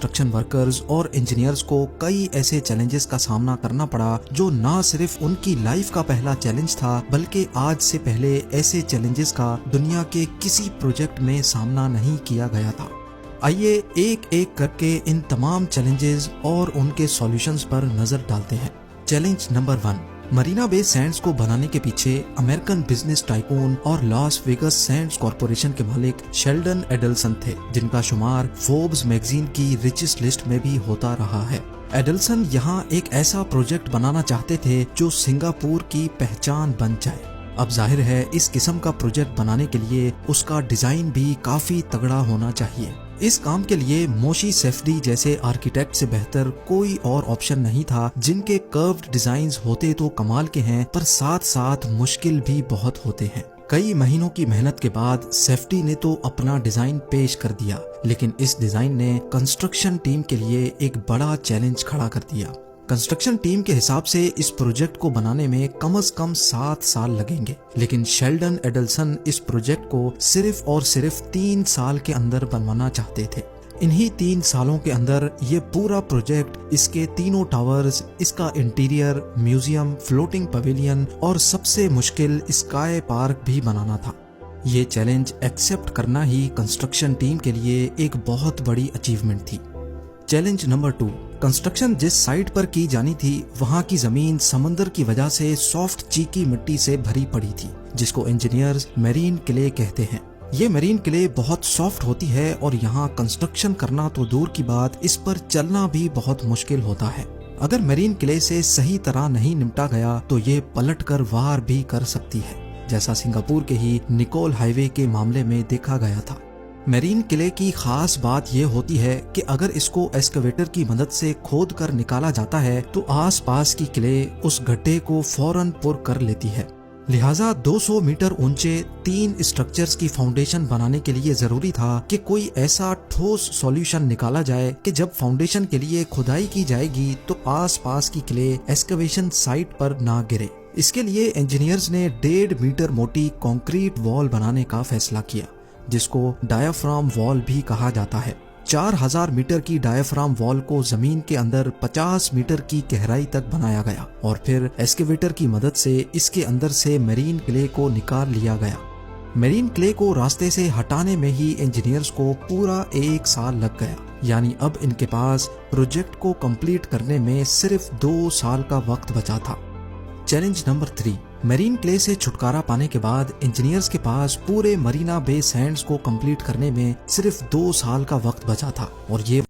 Construction workers और engineers को कई ऐसे चैलेंजेस का सामना करना पड़ा जो न सिर्फ उनकी लाइफ का पहला चैलेंज था, बल्कि आज से पहले ऐसे चैलेंजेस का दुनिया के किसी प्रोजेक्ट में सामना नहीं किया गया था। आइए एक एक करके इन तमाम चैलेंजेस और उनके सॉल्यूशंस पर नजर डालते हैं। Challenge number 1, Marina Bay Sands को बनाने के पीछे अमेरिकन बिजनेस टाइकून और लॉस वेगस सैंड्स कॉरपोरेशन के मालिक शेल्डन एडल्सन थे, जिनका शुमार फोर्ब्स मैगजीन की रिचेस्ट लिस्ट में भी होता रहा है। एडल्सन यहाँ एक ऐसा प्रोजेक्ट बनाना चाहते थे जो सिंगापुर की पहचान बन जाए। अब जाहिर है इस किस्म का प्रोजेक्ट बनाने के लिए उसका डिजाइन भी काफी तगड़ा होना चाहिए। इस काम के लिए मोशी सेफ्डी जैसे आर्किटेक्ट से बेहतर कोई और ऑप्शन नहीं था, जिनके कर्व्ड डिजाइन्स होते तो कमाल के हैं, पर साथ साथ मुश्किल भी बहुत होते हैं। कई महीनों की मेहनत के बाद सेफ्टी ने तो अपना डिजाइन पेश कर दिया, लेकिन इस डिजाइन ने कंस्ट्रक्शन टीम के लिए एक बड़ा चैलेंज खड़ा कर दिया। कंस्ट्रक्शन टीम के हिसाब से इस प्रोजेक्ट को बनाने में कम से कम 7 साल लगेंगे, लेकिन शेल्डन एडल्सन इस प्रोजेक्ट को सिर्फ और सिर्फ 3 साल के अंदर बनवाना चाहते थे। इन्हीं 3 सालों के अंदर ये पूरा प्रोजेक्ट, इसके तीनों टावर्स, इसका इंटीरियर, म्यूजियम, फ्लोटिंग पवेलियन और सबसे मुश्किल स्काई पार्क भी बनाना था। ये चैलेंज एक्सेप्ट करना ही कंस्ट्रक्शन टीम के लिए एक बहुत बड़ी अचीवमेंट थी। चैलेंज नंबर 2, कंस्ट्रक्शन जिस साइट पर की जानी थी वहां की जमीन समंदर की वजह से सॉफ्ट चीकी मिट्टी से भरी पड़ी थी, जिसको इंजीनियर्स मेरीन क्ले कहते हैं। ये मेरीन क्ले बहुत सॉफ्ट होती है और यहाँ कंस्ट्रक्शन करना तो दूर की बात, इस पर चलना भी बहुत मुश्किल होता है। अगर मेरीन क्ले से सही तरह नहीं निपटा गया तो ये पलट कर वार भी कर सकती है, जैसा सिंगापुर के ही निकोल हाईवे के मामले में देखा गया था। मेरीन किले की खास बात यह होती है कि अगर इसको एक्सकवेटर की मदद से खोद कर निकाला जाता है तो आसपास की किले उस गड्ढे को फौरन पुर कर लेती है। लिहाजा 200 मीटर ऊंचे 3 स्ट्रक्चर्स की फाउंडेशन बनाने के लिए जरूरी था कि कोई ऐसा ठोस सॉल्यूशन निकाला जाए कि जब फाउंडेशन के लिए खुदाई की जाएगी तो आसपास की किले एक्सकवेशन साइट पर ना गिरे। इसके लिए इंजीनियर्स ने 1.5 मीटर मोटी कंक्रीट वॉल बनाने का फैसला किया, जिसको डायाफ्राम वॉल भी कहा जाता है। 4000 मीटर की डायाफ्राम वॉल को जमीन के अंदर 50 मीटर की गहराई तक बनाया गया और फिर एक्सकेवेटर की मदद से इसके अंदर से मेरीन क्ले को निकाल लिया गया। मेरीन क्ले को रास्ते से हटाने में ही इंजीनियर्स को पूरा 1 साल लग गया, यानी अब इनके पास प्रोजेक्ट को कंप्लीट करने में सिर्फ 2 साल का वक्त बचा था। चैलेंज नंबर 3, मेरीन क्ले से छुटकारा पाने के बाद इंजीनियर्स के पास पूरे मरीना बे सैंड्स को कंप्लीट करने में सिर्फ 2 साल का वक्त बचा था और ये